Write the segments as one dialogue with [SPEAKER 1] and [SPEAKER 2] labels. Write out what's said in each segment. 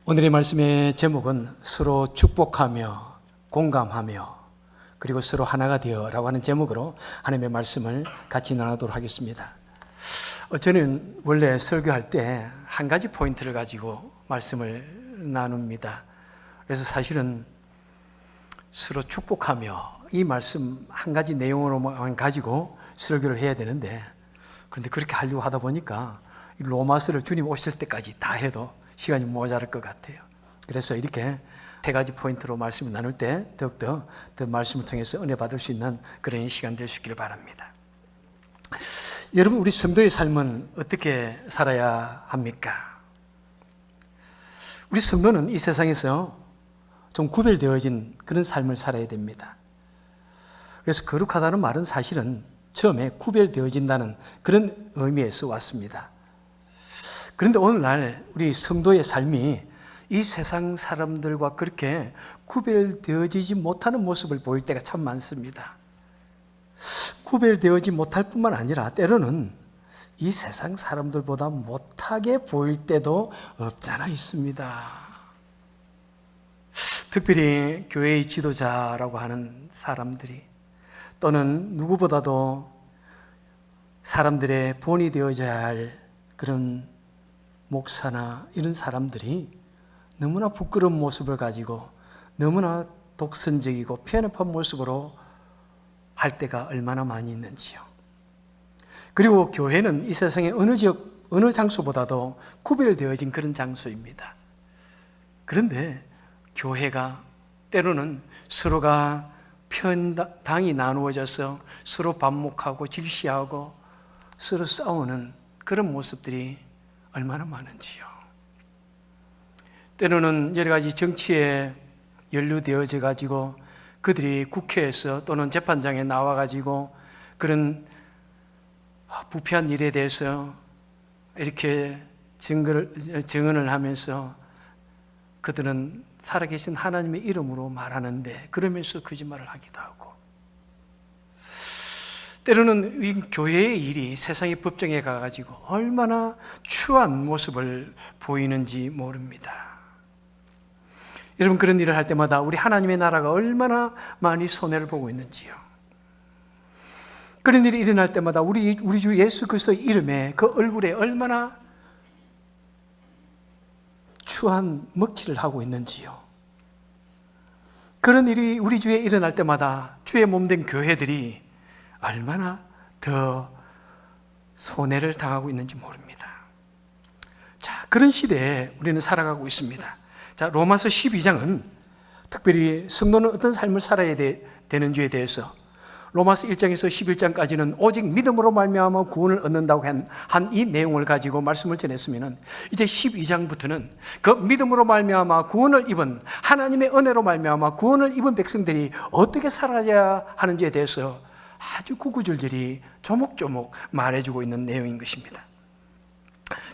[SPEAKER 1] 오늘의 말씀의 제목은 서로 축복하며 공감하며 그리고 서로 하나가 되어라고 하는 제목으로 하나님의 말씀을 같이 나누도록 하겠습니다. 저는 원래 설교할 때 한 가지 포인트를 가지고 말씀을 나눕니다. 그래서 사실은 서로 축복하며 이 말씀 한 가지 내용으로만 가지고 설교를 해야 되는데, 그런데 그렇게 하려고 하다 보니까 로마서를 주님 오실 때까지 다 해도 시간이 모자랄 것 같아요. 그래서 이렇게 세 가지 포인트로 말씀을 나눌 때 더욱더 더 말씀을 통해서 은혜 받을 수 있는 그런 시간 될 수 있기를 바랍니다. 여러분, 우리 성도의 삶은 어떻게 살아야 합니까? 우리 성도는 이 세상에서 좀 구별되어진 그런 삶을 살아야 됩니다. 그래서 거룩하다는 말은 사실은 처음에 구별되어진다는 그런 의미에서 왔습니다. 그런데 오늘날 우리 성도의 삶이 이 세상 사람들과 그렇게 구별되어지지 못하는 모습을 보일 때가 참 많습니다. 구별되어지지 못할 뿐만 아니라 때로는 이 세상 사람들보다 못하게 보일 때도 없잖아 있습니다. 특별히 교회의 지도자라고 하는 사람들이, 또는 누구보다도 사람들의 본이 되어져야 할 그런 목사나 이런 사람들이 너무나 부끄러운 모습을 가지고 너무나 독선적이고 편협한 모습으로 할 때가 얼마나 많이 있는지요. 그리고 교회는 이 세상의 어느 지역, 어느 장소보다도 구별되어진 그런 장소입니다. 그런데 교회가 때로는 서로가 편당이 나누어져서 서로 반목하고 질시하고 서로 싸우는 그런 모습들이 얼마나 많은지요. 때로는 여러 가지 정치에 연루되어져 가지고 그들이 국회에서 또는 재판장에 나와 가지고 그런 부패한 일에 대해서 이렇게 증언을 하면서 그들은 살아계신 하나님의 이름으로 말하는데 그러면서 거짓말을 하기도 하고, 때로는 이 교회의 일이 세상의 법정에 가가지고 얼마나 추한 모습을 보이는지 모릅니다. 여러분, 그런 일을 할 때마다 우리 하나님의 나라가 얼마나 많이 손해를 보고 있는지요. 그런 일이 일어날 때마다 우리 주 예수 그리스도의 이름에 그 얼굴에 얼마나 추한 먹칠을 하고 있는지요. 그런 일이 우리 주에 일어날 때마다 주의 몸된 교회들이 얼마나 더 손해를 당하고 있는지 모릅니다. 자, 그런 시대에 우리는 살아가고 있습니다. 자, 로마서 12장은 특별히 성도는 어떤 삶을 살아야 되는지에 대해서 로마서 1장에서 11장까지는 오직 믿음으로 말미암아 구원을 얻는다고 한 이 내용을 가지고 말씀을 전했으면, 이제 12장부터는 그 믿음으로 말미암아 구원을 입은, 하나님의 은혜로 말미암아 구원을 입은 백성들이 어떻게 살아야 하는지에 대해서 아주 구구절절히 조목조목 말해주고 있는 내용인 것입니다.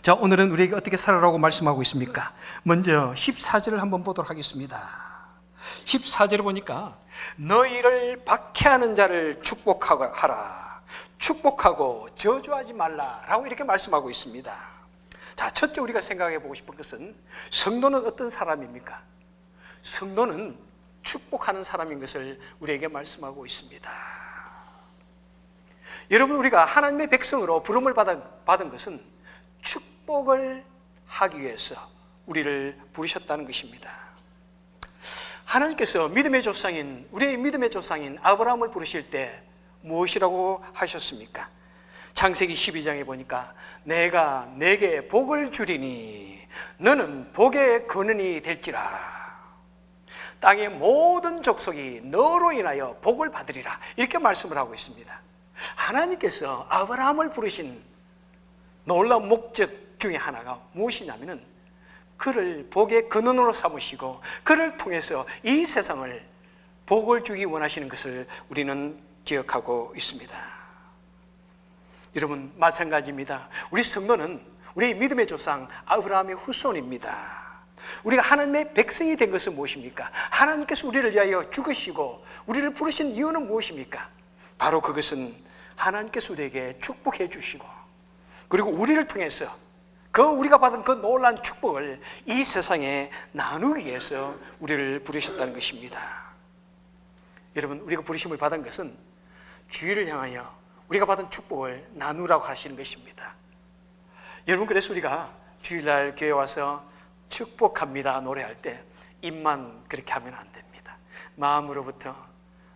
[SPEAKER 1] 자, 오늘은 우리에게 어떻게 살아라고 말씀하고 있습니까? 먼저 14절을 한번 보도록 하겠습니다. 14절을 보니까 너희를 박해하는 자를 축복하라, 축복하고 저주하지 말라라고 이렇게 말씀하고 있습니다. 자, 첫째 우리가 생각해 보고 싶은 것은 성도는 어떤 사람입니까? 성도는 축복하는 사람인 것을 우리에게 말씀하고 있습니다. 여러분, 우리가 하나님의 백성으로 부름을 받은 것은 축복을 하기 위해서 우리를 부르셨다는 것입니다. 하나님께서 우리의 믿음의 조상인 아브라함을 부르실 때 무엇이라고 하셨습니까? 창세기 12장에 보니까 내가 네게 복을 주리니 너는 복의 근원이 될지라, 땅의 모든 족속이 너로 인하여 복을 받으리라, 이렇게 말씀을 하고 있습니다. 하나님께서 아브라함을 부르신 놀라운 목적 중에 하나가 무엇이냐면은 그를 복의 근원으로 삼으시고 그를 통해서 이 세상을 복을 주기 원하시는 것을 우리는 기억하고 있습니다. 여러분, 마찬가지입니다. 우리 성도는 우리 믿음의 조상 아브라함의 후손입니다. 우리가 하나님의 백성이 된 것은 무엇입니까? 하나님께서 우리를 위하여 죽으시고 우리를 부르신 이유는 무엇입니까? 바로 그것은 하나님께서 우리에게 축복해 주시고 그리고 우리를 통해서 그 우리가 받은 그 놀라운 축복을 이 세상에 나누기 위해서 우리를 부르셨다는 것입니다. 여러분, 우리가 부르심을 받은 것은 주위를 향하여 우리가 받은 축복을 나누라고 하시는 것입니다. 여러분, 그래서 우리가 주일날 교회 와서 축복합니다 노래할 때 입만 그렇게 하면 안 됩니다. 마음으로부터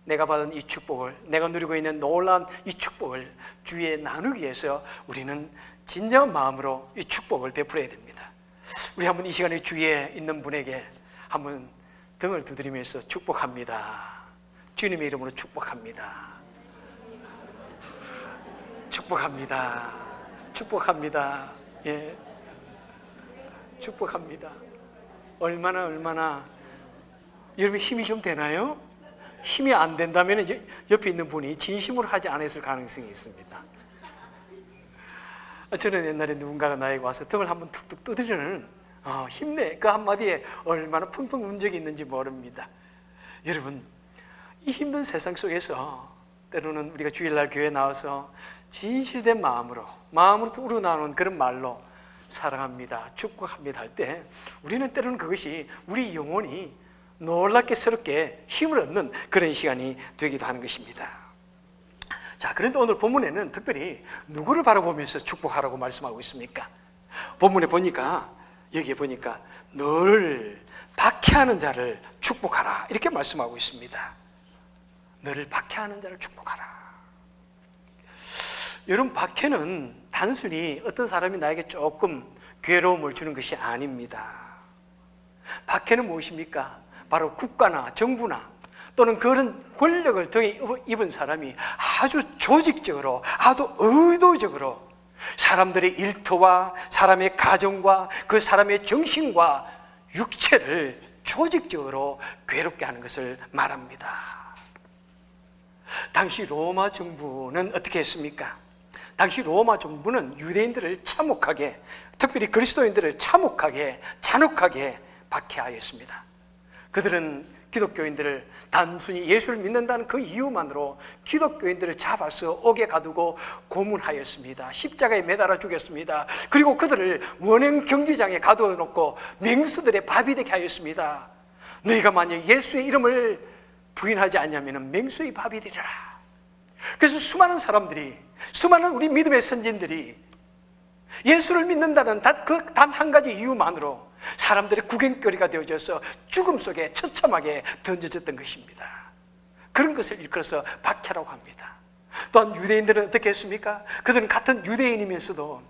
[SPEAKER 1] 내가 받은 이 축복을, 내가 누리고 있는 놀라운 이 축복을 주위에 나누기 위해서 우리는 진정한 마음으로 이 축복을 베풀어야 됩니다. 우리 한번 이 시간에 주위에 있는 분에게 한번 등을 두드리면서 축복합니다. 주님의 이름으로 축복합니다. 축복합니다. 축복합니다. 예, 축복합니다. 얼마나 여러분 힘이 좀 되나요? 힘이 안 된다면 옆에 있는 분이 진심으로 하지 않았을 가능성이 있습니다. 저는 옛날에 누군가가 나에게 와서 등을 한번 툭툭 두드리는 힘내 그 한마디에 얼마나 펑펑 운 적이 있는지 모릅니다. 여러분, 이 힘든 세상 속에서 때로는 우리가 주일날 교회에 나와서 진실된 마음으로 우러나오는 그런 말로 사랑합니다, 축복합니다 할 때 우리는 때로는 그것이 우리 영혼이 놀랍게 새롭게 힘을 얻는 그런 시간이 되기도 하는 것입니다. 자, 그런데 오늘 본문에는 특별히 누구를 바라보면서 축복하라고 말씀하고 있습니까? 본문에 보니까, 여기에 보니까 너를 박해하는 자를 축복하라 이렇게 말씀하고 있습니다. 너를 박해하는 자를 축복하라. 여러분, 박해는 단순히 어떤 사람이 나에게 조금 괴로움을 주는 것이 아닙니다. 박해는 무엇입니까? 바로 국가나 정부나 또는 그런 권력을 등에 입은 사람이 아주 조직적으로, 아주 의도적으로 사람들의 일터와 사람의 가정과 그 사람의 정신과 육체를 조직적으로 괴롭게 하는 것을 말합니다. 당시 로마 정부는 어떻게 했습니까? 당시 로마 정부는 유대인들을 참혹하게, 특별히 그리스도인들을 참혹하게, 잔혹하게 박해하였습니다. 그들은 기독교인들을 단순히 예수를 믿는다는 그 이유만으로 기독교인들을 잡아서 옥에 가두고 고문하였습니다. 십자가에 매달아 죽였습니다. 그리고 그들을 원형 경기장에 가두어 놓고 맹수들의 밥이 되게 하였습니다. 너희가 만약 예수의 이름을 부인하지 않냐면 맹수의 밥이 되리라. 그래서 수많은 사람들이, 수많은 우리 믿음의 선진들이 예수를 믿는다는 단 한 가지 이유만으로 사람들의 구경거리가 되어져서 죽음 속에 처참하게 던져졌던 것입니다. 그런 것을 일컬어서 박해라고 합니다. 또한 유대인들은 어떻게 했습니까? 그들은 같은 유대인이면서도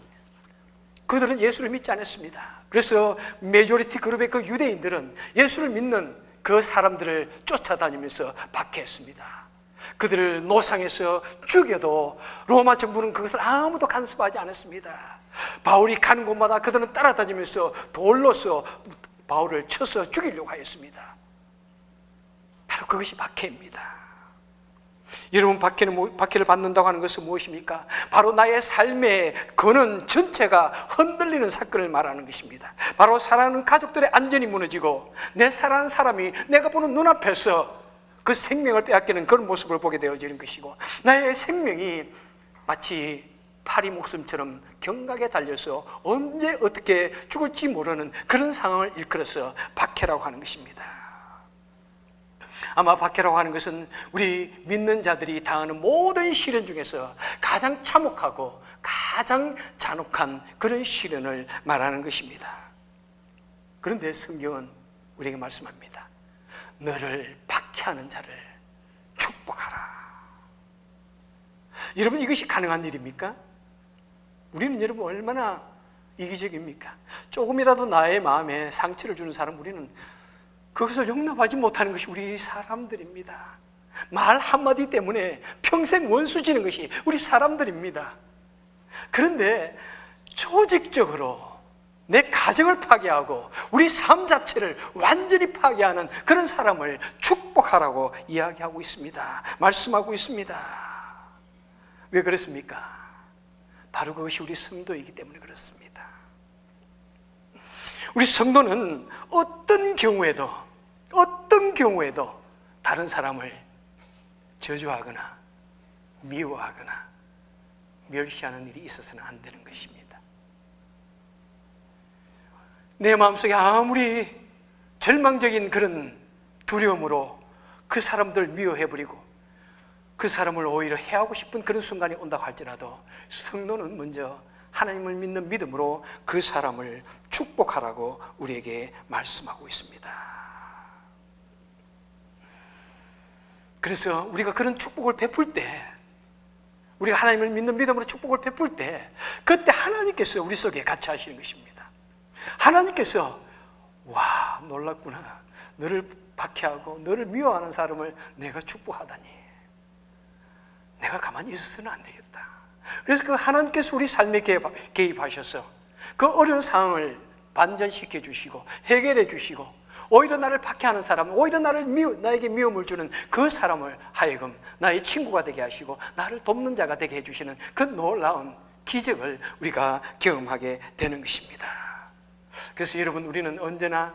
[SPEAKER 1] 그들은 예수를 믿지 않았습니다. 그래서 메조리티 그룹의 그 유대인들은 예수를 믿는 그 사람들을 쫓아다니면서 박해했습니다. 그들을 노상에서 죽여도 로마 정부는 그것을 아무도 간섭하지 않았습니다. 바울이 가는 곳마다 그들은 따라다니면서 돌로서 바울을 쳐서 죽이려고 하였습니다. 바로 그것이 박해입니다. 여러분, 박해를 받는다고 하는 것은 무엇입니까? 바로 나의 삶의 근원 전체가 흔들리는 사건을 말하는 것입니다. 바로 사랑하는 가족들의 안전이 무너지고 내 사랑하는 사람이 내가 보는 눈앞에서 그 생명을 빼앗기는 그런 모습을 보게 되어지는 것이고, 나의 생명이 마치 파리 목숨처럼 경각에 달려서 언제 어떻게 죽을지 모르는 그런 상황을 일컬어서 박해라고 하는 것입니다. 아마 박해라고 하는 것은 우리 믿는 자들이 당하는 모든 시련 중에서 가장 참혹하고 가장 잔혹한 그런 시련을 말하는 것입니다. 그런데 성경은 우리에게 말씀합니다. 너를 박해하는 자를 축복하라. 여러분, 이것이 가능한 일입니까? 우리는 여러분 얼마나 이기적입니까? 조금이라도 나의 마음에 상처를 주는 사람, 우리는 그것을 용납하지 못하는 것이 우리 사람들입니다. 말 한마디 때문에 평생 원수 지는 것이 우리 사람들입니다. 그런데 조직적으로 내 가정을 파괴하고 우리 삶 자체를 완전히 파괴하는 그런 사람을 축복하라고 이야기하고 있습니다. 말씀하고 있습니다. 왜 그렇습니까? 바로 그것이 우리 성도이기 때문에 그렇습니다. 우리 성도는 어떤 경우에도 다른 사람을 저주하거나 미워하거나 멸시하는 일이 있어서는 안 되는 것입니다. 내 마음속에 아무리 절망적인 그런 두려움으로 그 사람들 미워해버리고 그 사람을 오히려 해하고 싶은 그런 순간이 온다고 할지라도 성도는 먼저 하나님을 믿는 믿음으로 그 사람을 축복하라고 우리에게 말씀하고 있습니다. 그래서 우리가 그런 축복을 베풀 때, 우리가 하나님을 믿는 믿음으로 축복을 베풀 때, 그때 하나님께서 우리 속에 같이 하시는 것입니다. 하나님께서 와, 놀랍구나. 너를 박해하고 너를 미워하는 사람을 내가 축복하다니, 내가 가만히 있어서는 안 되겠다. 그래서 그 하나님께서 우리 삶에 개입하셔서 그 어려운 상황을 반전시켜 주시고 해결해 주시고, 오히려 나를 박해하는 사람, 오히려 나에게 미움을 주는 그 사람을 하여금 나의 친구가 되게 하시고 나를 돕는 자가 되게 해주시는 그 놀라운 기적을 우리가 경험하게 되는 것입니다. 그래서 여러분, 우리는 언제나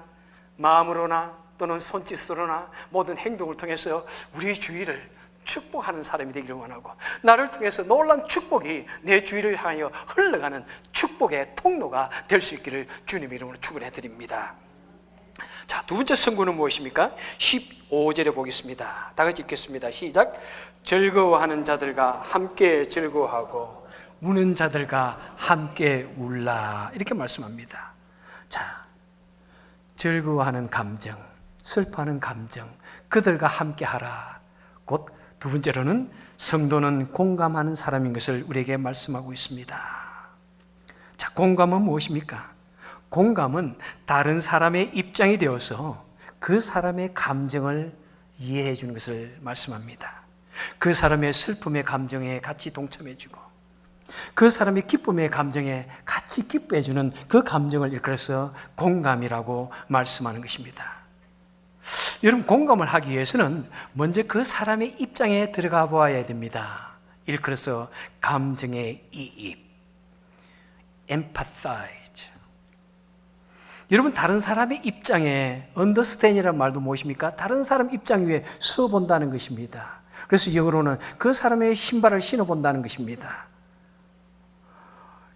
[SPEAKER 1] 마음으로나 또는 손짓으로나 모든 행동을 통해서 우리 주위를 축복하는 사람이 되기를 원하고, 나를 통해서 놀라운 축복이 내 주위를 향하여 흘러가는 축복의 통로가 될 수 있기를 주님 이름으로 축원해 드립니다. 자, 두 번째 선구는 무엇입니까? 15절에 보겠습니다. 다 같이 읽겠습니다. 시작. 즐거워하는 자들과 함께 즐거워하고 우는 자들과 함께 울라, 이렇게 말씀합니다. 자, 즐거워하는 감정, 슬퍼하는 감정, 그들과 함께 하라. 곧 두 번째로는 성도는 공감하는 사람인 것을 우리에게 말씀하고 있습니다. 자, 공감은 무엇입니까? 공감은 다른 사람의 입장이 되어서 그 사람의 감정을 이해해 주는 것을 말씀합니다. 그 사람의 슬픔의 감정에 같이 동참해 주고 그 사람의 기쁨의 감정에 같이 기뻐해 주는 그 감정을 일컬어서 공감이라고 말씀하는 것입니다. 여러분, 공감을 하기 위해서는 먼저 그 사람의 입장에 들어가 보아야 됩니다. 일컬어서 감정의 이입, empathize. 여러분, 다른 사람의 입장에 understand이라는 말도 무엇입니까? 다른 사람 입장 위에 서 본다는 것입니다. 그래서 영어로는 그 사람의 신발을 신어 본다는 것입니다.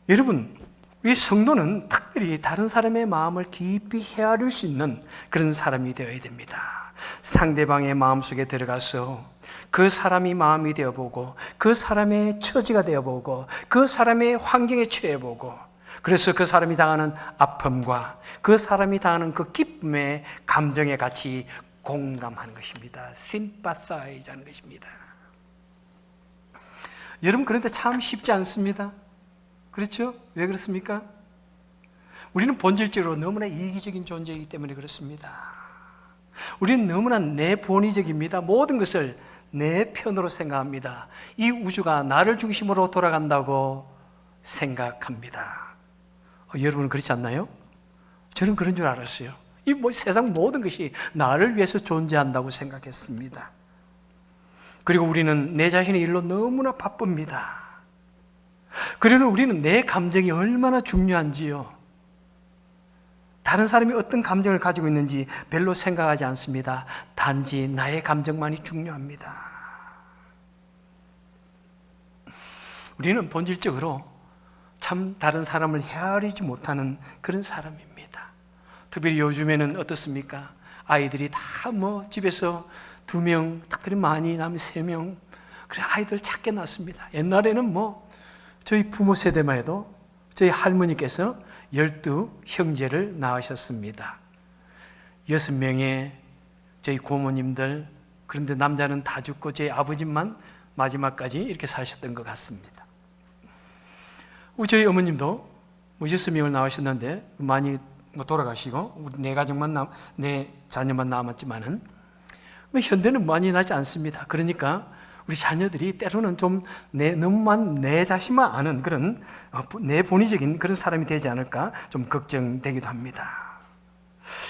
[SPEAKER 1] 여러분, 이 성도는 특별히 다른 사람의 마음을 깊이 헤아릴 수 있는 그런 사람이 되어야 됩니다. 상대방의 마음속에 들어가서 그 사람이 마음이 되어보고 그 사람의 처지가 되어보고 그 사람의 환경에 처해보고, 그래서 그 사람이 당하는 아픔과 그 사람이 당하는 그 기쁨의 감정에 같이 공감하는 것입니다. sympathize 하는 것입니다. 여러분, 그런데 참 쉽지 않습니다. 그렇죠? 왜 그렇습니까? 우리는 본질적으로 너무나 이기적인 존재이기 때문에 그렇습니다. 우리는 너무나 내본의적입니다. 모든 것을 내 편으로 생각합니다. 이 우주가 나를 중심으로 돌아간다고 생각합니다. 여러분은 그렇지 않나요? 저는 그런 줄 알았어요. 이 세상 모든 것이 나를 위해서 존재한다고 생각했습니다. 그리고 우리는 내 자신의 일로 너무나 바쁩니다. 그러나 우리는 내 감정이 얼마나 중요한지요, 다른 사람이 어떤 감정을 가지고 있는지 별로 생각하지 않습니다. 단지 나의 감정만이 중요합니다. 우리는 본질적으로 참 다른 사람을 헤아리지 못하는 그런 사람입니다. 특별히 요즘에는 어떻습니까? 아이들이 다 집에서 2명, 특별히 많이 나면 3명, 그래 아이들 작게 낳습니다. 옛날에는 저희 부모 세대만 해도 저희 할머니께서 12 형제를 낳으셨습니다. 6명의 저희 고모님들, 그런데 남자는 다 죽고 저희 아버지만 마지막까지 이렇게 사셨던 것 같습니다. 저희 어머님도 6명을 낳으셨는데 많이 돌아가시고 우리 네 가족만 네 자녀만 남았지만은 현대는 많이 나지 않습니다. 그러니까 우리 자녀들이 때로는 좀 내 자신만 아는 그런 내본의적인 그런 사람이 되지 않을까 좀 걱정되기도 합니다.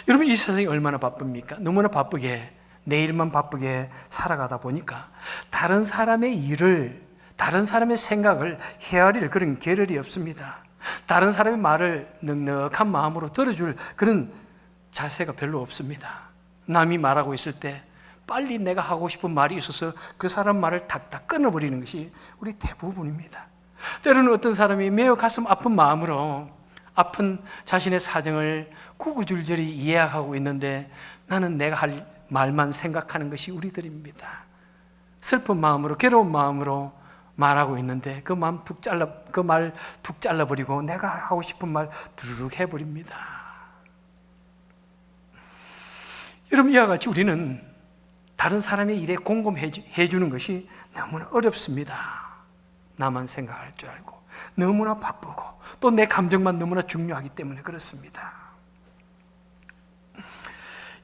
[SPEAKER 1] 여러분, 이 세상이 얼마나 바쁩니까? 너무나 바쁘게, 내 일만 바쁘게 살아가다 보니까 다른 사람의 일을, 다른 사람의 생각을 헤아릴 그런 겨를이 없습니다. 다른 사람의 말을 넉넉한 마음으로 들어줄 그런 자세가 별로 없습니다. 남이 말하고 있을 때 빨리 내가 하고 싶은 말이 있어서 그 사람 말을 탁탁 끊어버리는 것이 우리 대부분입니다. 때로는 어떤 사람이 매우 가슴 아픈 마음으로 아픈 자신의 사정을 구구절절히 이해하고 있는데 나는 내가 할 말만 생각하는 것이 우리들입니다. 슬픈 마음으로, 괴로운 마음으로 말하고 있는데 그 말 툭 잘라버리고 내가 하고 싶은 말 두루룩 해버립니다. 여러분, 이와 같이 우리는 다른 사람의 일에 공감해 주는 것이 너무나 어렵습니다. 나만 생각할 줄 알고 너무나 바쁘고 또 내 감정만 너무나 중요하기 때문에 그렇습니다.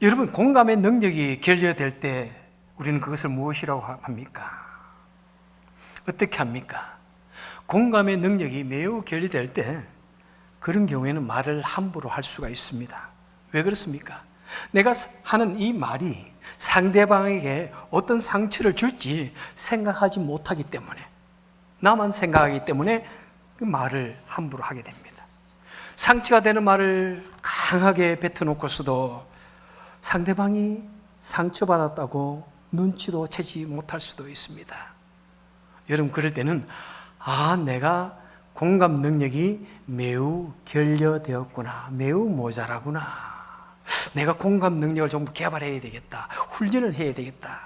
[SPEAKER 1] 여러분, 공감의 능력이 결여될 때 우리는 그것을 무엇이라고 합니까? 어떻게 합니까? 공감의 능력이 매우 결여될 때 그런 경우에는 말을 함부로 할 수가 있습니다. 왜 그렇습니까? 내가 하는 이 말이 상대방에게 어떤 상처를 줄지 생각하지 못하기 때문에, 나만 생각하기 때문에 그 말을 함부로 하게 됩니다. 상처가 되는 말을 강하게 뱉어놓고서도 상대방이 상처받았다고 눈치도 채지 못할 수도 있습니다. 여러분, 그럴 때는 내가 공감 능력이 매우 결여되었구나, 매우 모자라구나, 내가 공감 능력을 좀 개발해야 되겠다, 훈련을 해야 되겠다,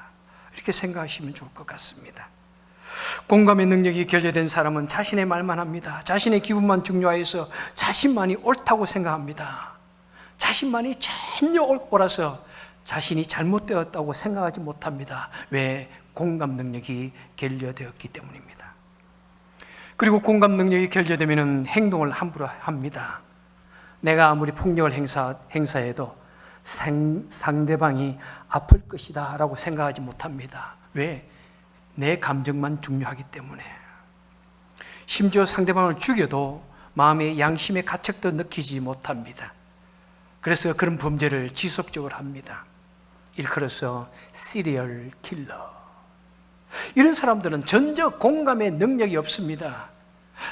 [SPEAKER 1] 이렇게 생각하시면 좋을 것 같습니다. 공감의 능력이 결여된 사람은 자신의 말만 합니다. 자신의 기분만 중요해서 자신만이 옳다고 생각합니다. 자신만이 전혀 옳아서 자신이 잘못되었다고 생각하지 못합니다. 왜? 공감 능력이 결여되었기 때문입니다. 그리고 공감 능력이 결여되면 행동을 함부로 합니다. 내가 아무리 폭력을 행사해도 상대방이 아플 것이다 라고 생각하지 못합니다. 왜? 내 감정만 중요하기 때문에. 심지어 상대방을 죽여도 마음의 양심의 가책도 느끼지 못합니다. 그래서 그런 범죄를 지속적으로 합니다. 일컬어서 시리얼 킬러. 이런 사람들은 전혀 공감의 능력이 없습니다.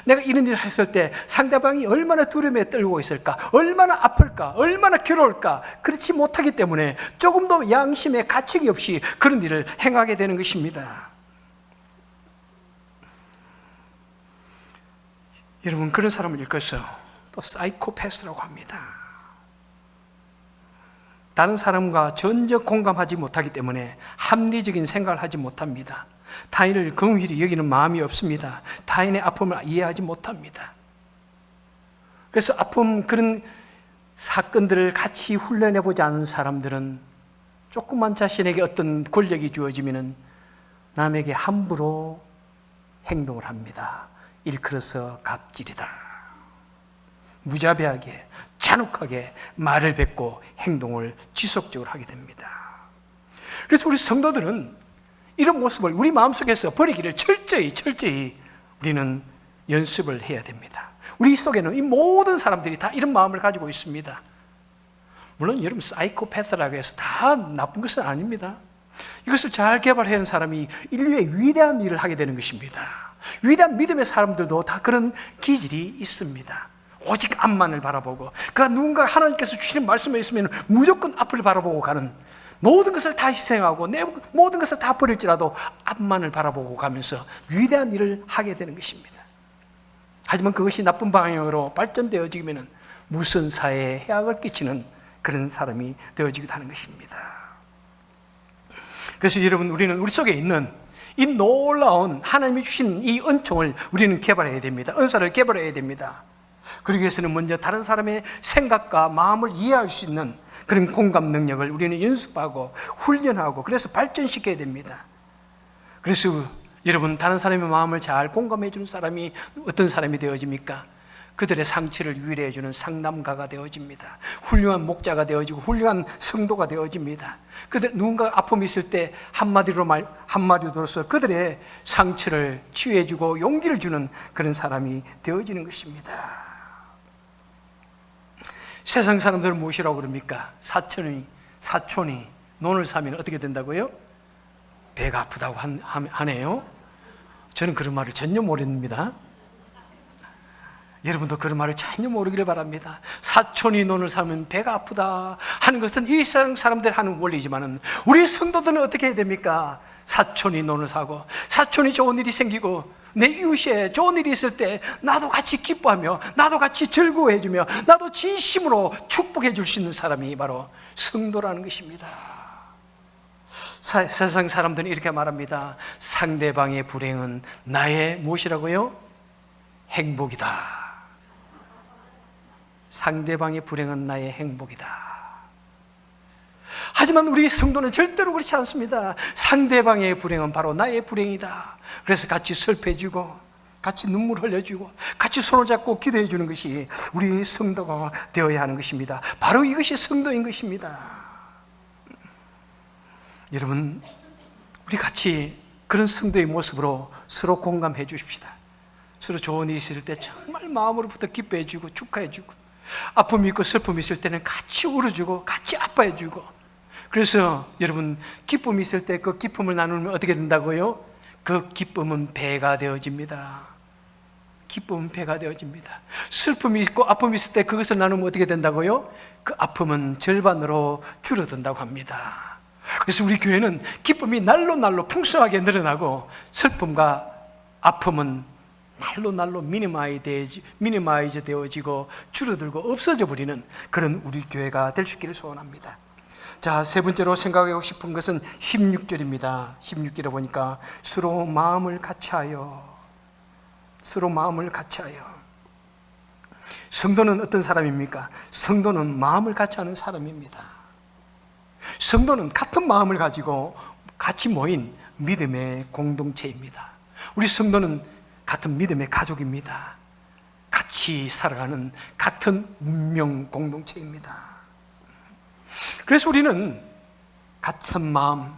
[SPEAKER 1] 내가 이런 일을 했을 때 상대방이 얼마나 두려움에 떨고 있을까, 얼마나 아플까, 얼마나 괴로울까, 그렇지 못하기 때문에 조금도 양심의 가책이 없이 그런 일을 행하게 되는 것입니다. 여러분, 그런 사람을 일컬어서 또 사이코패스라고 합니다. 다른 사람과 전혀 공감하지 못하기 때문에 합리적인 생각을 하지 못합니다. 타인을 긍휼히 여기는 마음이 없습니다. 타인의 아픔을 이해하지 못합니다. 그래서 그런 사건들을 같이 훈련해보지 않은 사람들은 조금만 자신에게 어떤 권력이 주어지면 남에게 함부로 행동을 합니다. 일컬어서 갑질이다. 무자비하게, 잔혹하게 말을 뱉고 행동을 지속적으로 하게 됩니다. 그래서 우리 성도들은 이런 모습을 우리 마음속에서 버리기를 철저히 우리는 연습을 해야 됩니다. 우리 속에는 이 모든 사람들이 다 이런 마음을 가지고 있습니다. 물론 여러분, 사이코패스라고 해서 다 나쁜 것은 아닙니다. 이것을 잘 개발하는 사람이 인류의 위대한 일을 하게 되는 것입니다. 위대한 믿음의 사람들도 다 그런 기질이 있습니다. 오직 앞만을 바라보고, 누군가 하나님께서 주시는 말씀에 있으면 무조건 앞을 바라보고 가는, 모든 것을 다 희생하고 내 모든 것을 다 버릴지라도 앞만을 바라보고 가면서 위대한 일을 하게 되는 것입니다. 하지만 그것이 나쁜 방향으로 발전되어지면 무슨 사회에 해악을 끼치는 그런 사람이 되어지기도 하는 것입니다. 그래서 여러분, 우리는 우리 속에 있는 이 놀라운 하나님이 주신 이 은총을 우리는 개발해야 됩니다. 은사를 개발해야 됩니다. 그러기 위해서는 먼저 다른 사람의 생각과 마음을 이해할 수 있는 그런 공감 능력을 우리는 연습하고 훈련하고, 그래서 발전시켜야 됩니다. 그래서 여러분, 다른 사람의 마음을 잘 공감해 주는 사람이 어떤 사람이 되어집니까? 그들의 상처를 위로해 주는 상담가가 되어집니다. 훌륭한 목자가 되어지고 훌륭한 성도가 되어집니다. 누군가 아픔이 있을 때 한마디로서 그들의 상처를 치유해 주고 용기를 주는 그런 사람이 되어지는 것입니다. 세상 사람들은 무엇이라고 그럽니까? 사촌이 논을 사면 어떻게 된다고요? 배가 아프다고 하네요. 저는 그런 말을 전혀 모릅니다. 여러분도 그런 말을 전혀 모르기를 바랍니다. 사촌이 논을 사면 배가 아프다 하는 것은 이 세상 사람들 하는 원리지만은 우리 성도들은 어떻게 해야 됩니까? 사촌이 논을 사고 사촌이 좋은 일이 생기고 내 이웃에 좋은 일이 있을 때 나도 같이 기뻐하며 나도 같이 즐거워해주며 나도 진심으로 축복해 줄 수 있는 사람이 바로 성도라는 것입니다. 세상 사람들은 이렇게 말합니다. 상대방의 불행은 나의 무엇이라고요? 행복이다. 상대방의 불행은 나의 행복이다. 하지만 우리 성도는 절대로 그렇지 않습니다. 상대방의 불행은 바로 나의 불행이다. 그래서 같이 슬퍼해주고 같이 눈물 흘려주고 같이 손을 잡고 기도해 주는 것이 우리 성도가 되어야 하는 것입니다. 바로 이것이 성도인 것입니다. 여러분, 우리 같이 그런 성도의 모습으로 서로 공감해 주십시다. 서로 좋은 일이 있을 때 정말 마음으로부터 기뻐해 주고 축하해 주고 아픔이 있고 슬픔이 있을 때는 같이 울어주고 같이 아파해 주고, 그래서 여러분, 기쁨이 있을 때 그 기쁨을 나누면 어떻게 된다고요? 그 기쁨은 배가 되어집니다. 기쁨은 배가 되어집니다. 슬픔이 있고 아픔이 있을 때 그것을 나누면 어떻게 된다고요? 그 아픔은 절반으로 줄어든다고 합니다. 그래서 우리 교회는 기쁨이 날로 날로 풍성하게 늘어나고 슬픔과 아픔은 날로 미니마이즈 되어지고 줄어들고 없어져 버리는 그런 우리 교회가 될 수 있기를 소원합니다. 자, 세 번째로 생각하고 싶은 것은 16절입니다. 16절에 보니까 서로 마음을 같이하여, 서로 마음을 같이하여. 성도는 어떤 사람입니까? 성도는 마음을 같이하는 사람입니다. 성도는 같은 마음을 가지고 같이 모인 믿음의 공동체입니다. 우리 성도는 같은 믿음의 가족입니다. 같이 살아가는 같은 운명 공동체입니다. 그래서 우리는 같은 마음,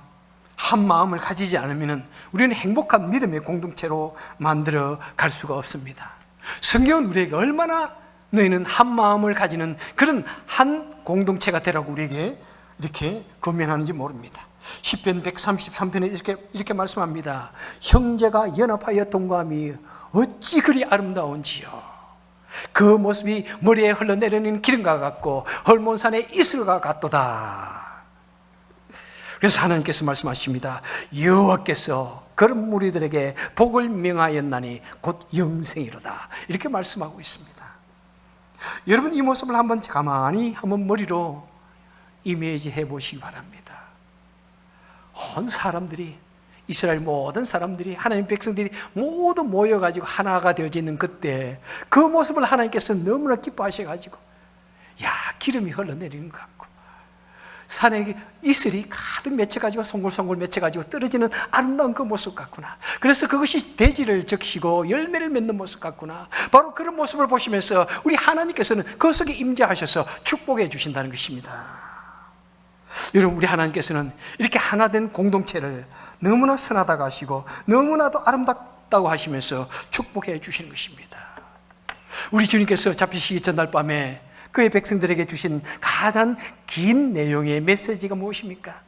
[SPEAKER 1] 한 마음을 가지지 않으면 우리는 행복한 믿음의 공동체로 만들어 갈 수가 없습니다. 성경은 우리에게 얼마나 너희는 한 마음을 가지는 그런 한 공동체가 되라고 우리에게 이렇게 권면하는지 모릅니다. 시편 133편에 이렇게 말씀합니다. 형제가 연합하여 동거함이 어찌 그리 아름다운지요. 그 모습이 머리에 흘러내리는 기름과 같고 헐몬산의 이슬과 같도다. 그래서 하나님께서 말씀하십니다. 여호와께서 그런 무리들에게 복을 명하였나니 곧 영생이로다. 이렇게 말씀하고 있습니다. 여러분, 이 모습을 한번 가만히 한번 머리로 이미지 해보시기 바랍니다. 온 사람들이, 이스라엘 모든 사람들이, 하나님 백성들이 모두 모여가지고 하나가 되어져 있는 그때 그 모습을 하나님께서 너무나 기뻐하셔가지고, 야, 기름이 흘러내리는 것 같고 산에 이슬이 가득 맺혀가지고 송골송골 맺혀가지고 떨어지는 아름다운 그 모습 같구나. 그래서 그것이 대지를 적시고 열매를 맺는 모습 같구나. 바로 그런 모습을 보시면서 우리 하나님께서는 그 속에 임재하셔서 축복해 주신다는 것입니다. 여러분, 우리 하나님께서는 이렇게 하나된 공동체를 너무나 선하다고 하시고 너무나도 아름답다고 하시면서 축복해 주시는 것입니다. 우리 주님께서 잡히시기 전날 밤에 그의 백성들에게 주신 가장 긴 내용의 메시지가 무엇입니까?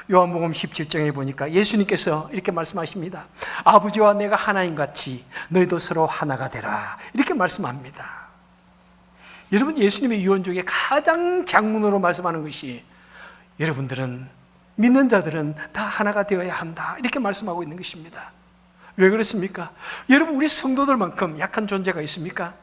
[SPEAKER 1] 요한복음 17장에 보니까 예수님께서 이렇게 말씀하십니다. 아버지와 내가 하나인같이 너희도 서로 하나가 되라. 이렇게 말씀합니다. 여러분, 예수님의 유언 중에 가장 장문으로 말씀하는 것이 여러분들은, 믿는 자들은 다 하나가 되어야 한다. 이렇게 말씀하고 있는 것입니다. 왜 그렇습니까? 여러분, 우리 성도들만큼 약한 존재가 있습니까?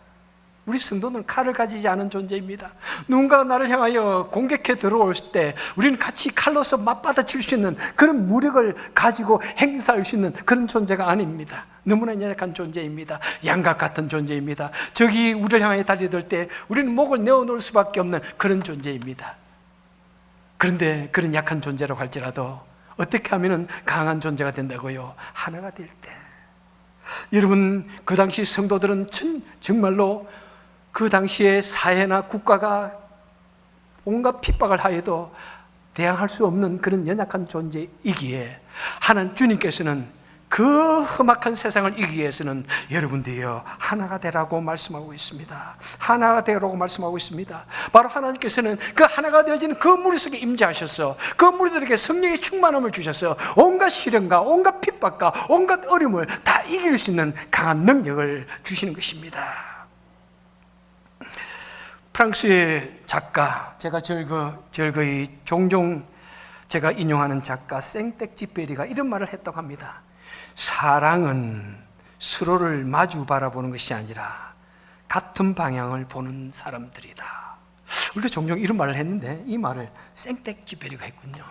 [SPEAKER 1] 우리 성도는 칼을 가지지 않은 존재입니다. 누군가가 나를 향하여 공격해 들어올 때 우리는 같이 칼로서 맞받아칠 수 있는 그런 무력을 가지고 행사할 수 있는 그런 존재가 아닙니다. 너무나 연약한 존재입니다. 양각 같은 존재입니다. 적이 우리를 향하여 달려들 때 우리는 목을 내어놓을 수밖에 없는 그런 존재입니다. 그런데 그런 약한 존재라고 할지라도 어떻게 하면 강한 존재가 된다고요? 하나가 될 때. 여러분, 그 당시 성도들은 정말로 그 당시에 사회나 국가가 온갖 핍박을 하여도 대항할 수 없는 그런 연약한 존재이기에 하나님 주님께서는 그 험악한 세상을 이기기 위해서는 여러분들이여 하나가 되라고 말씀하고 있습니다. 하나가 되라고 말씀하고 있습니다. 바로 하나님께서는 그 하나가 되어지는 그 무리 속에 임재하셔서 그 무리들에게 성령의 충만함을 주셔서 온갖 시련과 온갖 핍박과 온갖 어려움을 다 이길 수 있는 강한 능력을 주시는 것입니다. 프랑스의 작가, 제가 즐거이 종종 제가 인용하는 작가 생텍쥐페리가 이런 말을 했다고 합니다. 사랑은 서로를 마주 바라보는 것이 아니라 같은 방향을 보는 사람들이다. 우리가 종종 이런 말을 했는데 이 말을 생텍쥐페리가 했군요.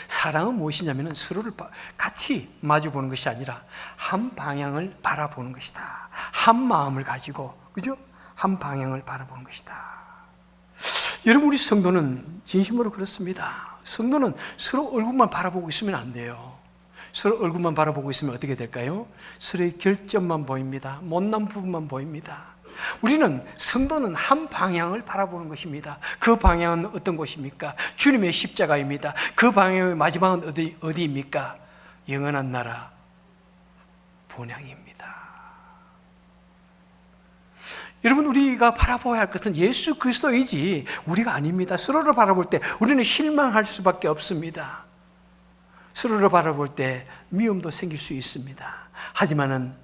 [SPEAKER 1] 사랑은 무엇이냐면 서로를 같이 마주 보는 것이 아니라 한 방향을 바라보는 것이다. 한 마음을 가지고, 그죠? 한 방향을 바라보는 것이다. 여러분, 우리 성도는 진심으로 그렇습니다. 성도는 서로 얼굴만 바라보고 있으면 안 돼요. 서로 얼굴만 바라보고 있으면 어떻게 될까요? 서로의 결점만 보입니다. 못난 부분만 보입니다. 우리는, 성도는 한 방향을 바라보는 것입니다. 그 방향은 어떤 곳입니까? 주님의 십자가입니다. 그 방향의 마지막은 어디입니까? 영원한 나라 본향입니다. 여러분, 우리가 바라보아야 할 것은 예수 그리스도이지 우리가 아닙니다. 서로를 바라볼 때 우리는 실망할 수밖에 없습니다. 서로를 바라볼 때 미움도 생길 수 있습니다. 하지만은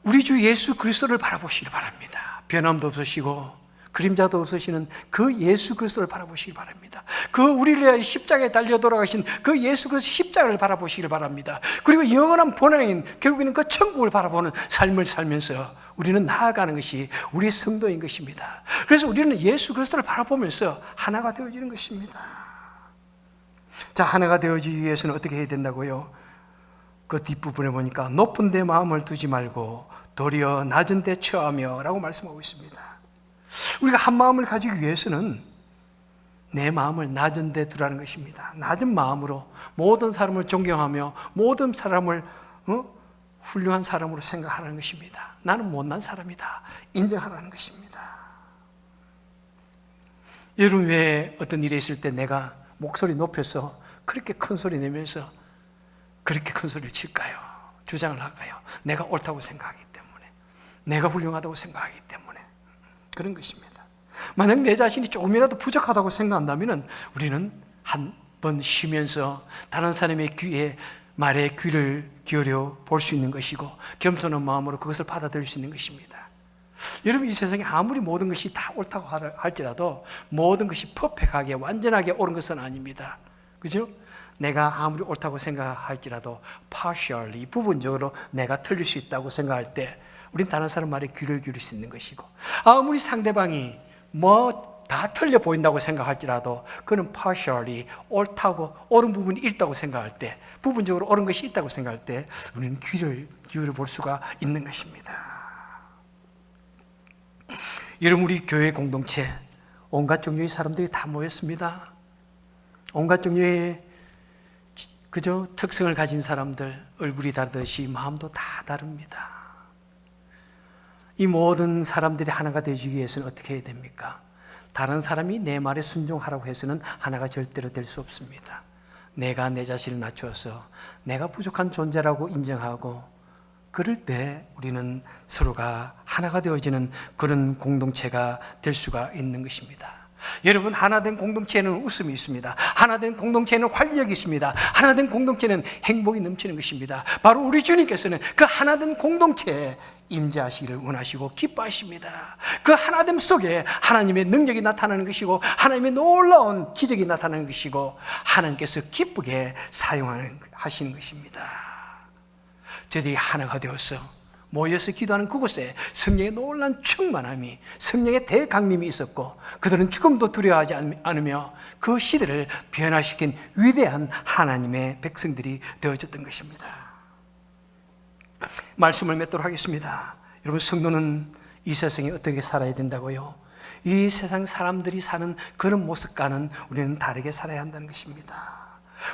[SPEAKER 1] 우리 주 예수 그리스도를 바라보시기 바랍니다. 변함도 없으시고 그림자도 없으시는 그 예수 그리스도를 바라보시기 바랍니다. 그 우리를 위하여 십자가에 달려 돌아가신 그 예수 그리스도 십자가를 바라보시길 바랍니다. 그리고 영원한 본향인, 결국에는 그 천국을 바라보는 삶을 살면서 우리는 나아가는 것이 우리 성도인 것입니다. 그래서 우리는 예수 그리스도를 바라보면서 하나가 되어지는 것입니다. 자, 하나가 되어지기 위해서는 어떻게 해야 된다고요? 그 뒷부분에 보니까 높은 데 마음을 두지 말고 도리어 낮은 데 처하며 라고 말씀하고 있습니다. 우리가 한 마음을 가지기 위해서는 내 마음을 낮은 데 두라는 것입니다. 낮은 마음으로 모든 사람을 존경하며 모든 사람을 훌륭한 사람으로 생각하는 것입니다. 나는 못난 사람이다 인정하라는 것입니다. 여러분, 왜 어떤 일이 있을 때 내가 목소리 높여서 그렇게 큰 소리 내면서 그렇게 큰 소리를 칠까요? 주장을 할까요? 내가 옳다고 생각하기 때문에, 내가 훌륭하다고 생각하기 때문에 그런 것입니다. 만약 내 자신이 조금이라도 부족하다고 생각한다면 우리는 한 번 쉬면서 다른 사람의 말에 귀를 기울여 볼 수 있는 것이고 겸손한 마음으로 그것을 받아들일 수 있는 것입니다. 여러분, 이 세상에 아무리 모든 것이 다 옳다고 할지라도 모든 것이 퍼펙트하게 완전하게 옳은 것은 아닙니다. 그죠? 내가 아무리 옳다고 생각할지라도 partially, 부분적으로 내가 틀릴 수 있다고 생각할 때 우린 다른 사람 말에 귀를 기울일 수 있는 것이고, 아무리 상대방이 다 틀려 보인다고 생각할지라도 그는 partially, 옳다고, 옳은 부분이 있다고 생각할 때, 부분적으로 옳은 것이 있다고 생각할 때 우리는 귀를 기울여 볼 수가 있는 것입니다. 여러분, 우리 교회 공동체 온갖 종류의 사람들이 다 모였습니다. 온갖 종류의 그저 특성을 가진 사람들, 얼굴이 다르듯이 마음도 다 다릅니다. 이 모든 사람들이 하나가 되기 위해서는 어떻게 해야 됩니까? 다른 사람이 내 말에 순종하라고 해서는 하나가 절대로 될 수 없습니다. 내가 내 자신을 낮추어서 내가 부족한 존재라고 인정하고, 그럴 때 우리는 서로가 하나가 되어지는 그런 공동체가 될 수가 있는 것입니다. 여러분, 하나된 공동체에는 웃음이 있습니다. 하나된 공동체에는 활력이 있습니다. 하나된 공동체는 행복이 넘치는 것입니다. 바로 우리 주님께서는 그 하나된 공동체에 임재하시기를 원하시고 기뻐하십니다. 그 하나됨 속에 하나님의 능력이 나타나는 것이고 하나님의 놀라운 기적이 나타나는 것이고 하나님께서 기쁘게 하시는 것입니다. 저희들이 하나가 되어서 모여서 기도하는 그곳에 성령의 놀라운 충만함이, 성령의 대강림이 있었고 그들은 죽음도 두려워하지 않으며 그 시대를 변화시킨 위대한 하나님의 백성들이 되어졌던 것입니다. 말씀을 맺도록 하겠습니다. 여러분, 성도는 이 세상에 어떻게 살아야 된다고요? 이 세상 사람들이 사는 그런 모습과는 우리는 다르게 살아야 한다는 것입니다.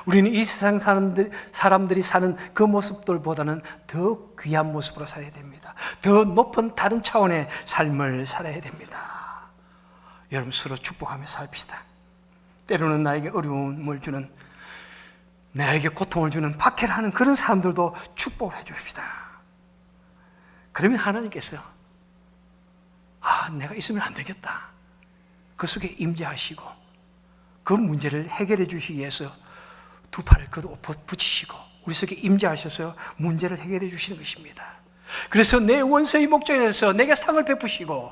[SPEAKER 1] 우리는 이 세상 사람들이 사는 그 모습들보다는 더 귀한 모습으로 살아야 됩니다. 더 높은 다른 차원의 삶을 살아야 됩니다. 여러분, 서로 축복하며 삽시다. 때로는 나에게 어려움을 주는, 나에게 고통을 주는, 박해를 하는 그런 사람들도 축복을 해 주십시다. 그러면 하나님께서 내가 있으면 안 되겠다, 그 속에 임재하시고 그 문제를 해결해 주시기 위해서 두 팔을 붙이시고 우리 속에 임재하셔서 문제를 해결해 주시는 것입니다. 그래서 내 원수의 목전에서 내게 상을 베푸시고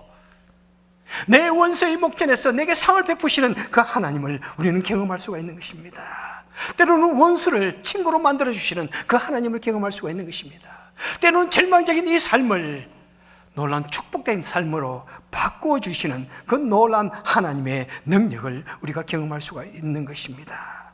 [SPEAKER 1] 내 원수의 목전에서 내게 상을 베푸시는 그 하나님을 우리는 경험할 수가 있는 것입니다. 때로는 원수를 친구로 만들어주시는 그 하나님을 경험할 수가 있는 것입니다. 때로는 절망적인 이 삶을 놀라운 축복된 삶으로 바꾸어주시는 그 놀라운 하나님의 능력을 우리가 경험할 수가 있는 것입니다.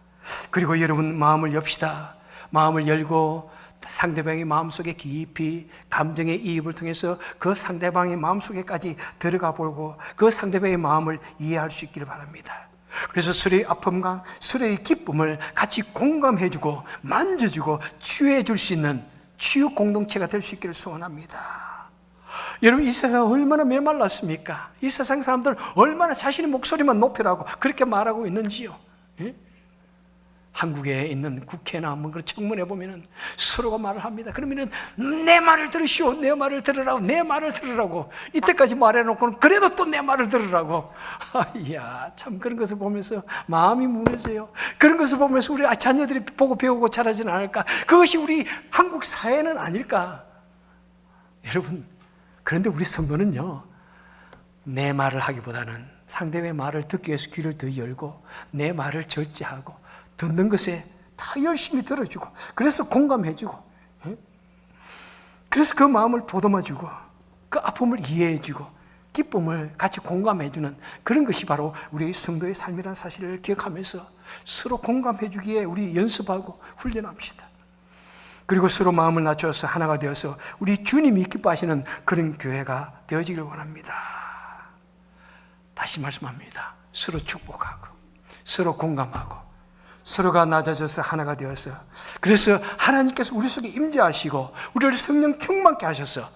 [SPEAKER 1] 그리고 여러분, 마음을 엽시다. 마음을 열고 상대방의 마음속에 깊이 감정의 이입을 통해서 그 상대방의 마음속에까지 들어가 보고 그 상대방의 마음을 이해할 수 있기를 바랍니다. 그래서 서로의 아픔과 서로의 기쁨을 같이 공감해주고 만져주고 치유해줄 수 있는 치유 공동체가 될 수 있기를 소원합니다. 여러분, 이 세상 얼마나 메말랐습니까? 이 세상 사람들 얼마나 자신의 목소리만 높이라고 그렇게 말하고 있는지요. 예? 한국에 있는 국회나 뭐 그런 청문회 보면은 서로가 말을 합니다. 그러면은 내 말을 들으시오, 내 말을 들으라고, 내 말을 들으라고. 이때까지 말해놓고는 그래도 또 내 말을 들으라고. 이야, 참 그런 것을 보면서 마음이 무너져요. 그런 것을 보면서 우리 자녀들이 보고 배우고 자라지는 않을까? 그것이 우리 한국 사회는 아닐까? 여러분, 그런데 우리 성도는요, 내 말을 하기보다는 상대의 말을 듣기 위해서 귀를 더 열고 내 말을 절제하고 듣는 것에 다 열심히 들어주고, 그래서 공감해주고, 그래서 그 마음을 보듬어주고 그 아픔을 이해해주고 기쁨을 같이 공감해주는 그런 것이 바로 우리의 성도의 삶이라는 사실을 기억하면서 서로 공감해주기에 우리 연습하고 훈련합시다. 그리고 서로 마음을 낮춰서 하나가 되어서 우리 주님이 기뻐하시는 그런 교회가 되어지길 원합니다. 다시 말씀합니다. 서로 축복하고 서로 공감하고 서로가 낮아져서 하나가 되어서, 그래서 하나님께서 우리 속에 임재하시고 우리를 성령 충만케 하셔서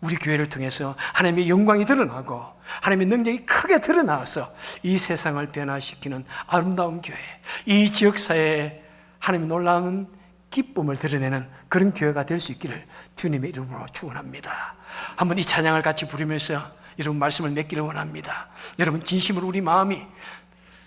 [SPEAKER 1] 우리 교회를 통해서 하나님의 영광이 드러나고 하나님의 능력이 크게 드러나서 이 세상을 변화시키는 아름다운 교회, 이 지역사회에 하나님의 놀라운 기쁨을 드러내는 그런 교회가 될 수 있기를 주님의 이름으로 축원합니다. 한번 이 찬양을 같이 부르면서 여러분 말씀을 맺기를 원합니다. 여러분, 진심으로 우리 마음이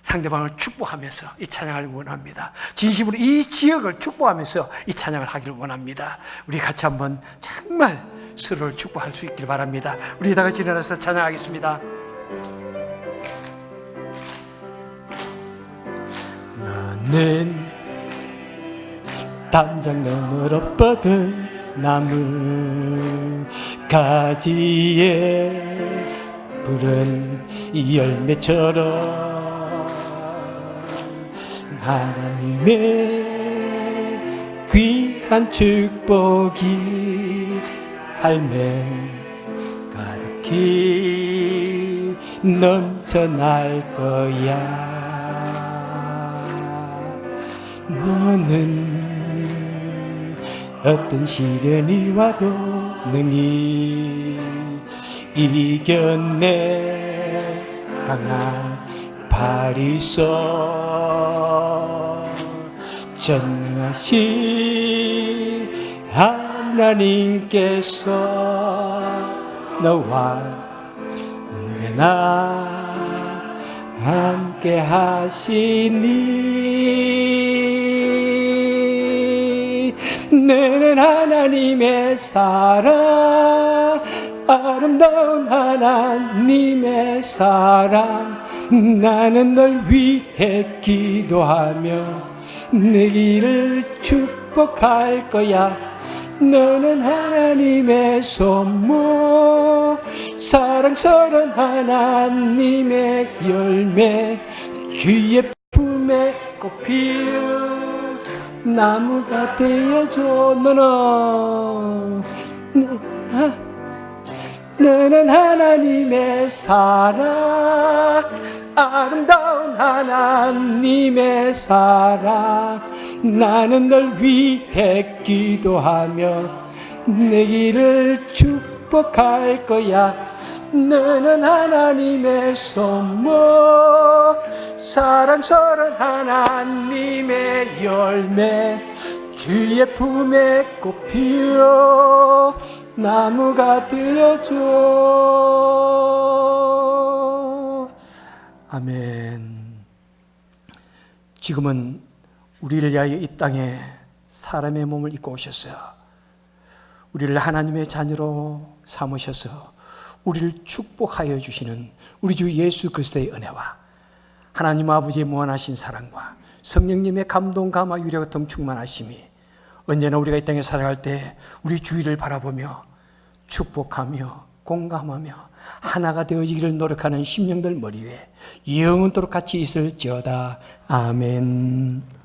[SPEAKER 1] 상대방을 축복하면서 이 찬양을 원합니다. 진심으로 이 지역을 축복하면서 이 찬양을 하기를 원합니다. 우리 같이 한번 정말 서로를 축복할 수 있기를 바랍니다. 우리 다 같이 일어나서 찬양하겠습니다. 나는 담장 너머로 뻗은 나무 가지에 푸른 열매처럼 하나님의 귀한 축복이 삶에 가득히 넘쳐날 거야. 너는 어떤 시련이 와도 능히 이겨내 강한 발이 있어. 전능하신 하나님께서 너와 언제나 함께 하시니. 너는 하나님의 사랑, 아름다운 하나님의 사랑. 나는 널 위해 기도하며 내 길을 축복할 거야. 너는 하나님의 손목, 사랑스러운 하나님의 열매, 주의 품에 꽃 피운 나무가 되어줘. 너는 하나님의 사랑, 아름다운 하나님의 사랑. 나는 널 위해 기도하며 내 길을 축복할 거야. 너는 하나님의 손목, 사랑스러운 하나님의 열매, 주의 품에 꽃 피어 나무가 되어줘. 아멘. 지금은 우리를 위하여 이 땅에 사람의 몸을 입고 오셨어요. 우리를 하나님의 자녀로 삼으셔서 우리를 축복하여 주시는 우리 주 예수 그리스도의 은혜와 하나님 아버지의 무한하신 사랑과 성령님의 감동, 감화, 유력같음 충만하심이 언제나 우리가 이 땅에 살아갈 때 우리 주위를 바라보며 축복하며 공감하며 하나가 되어지기를 노력하는 심령들 머리 위에 영원토록 같이 있을지어다. 아멘.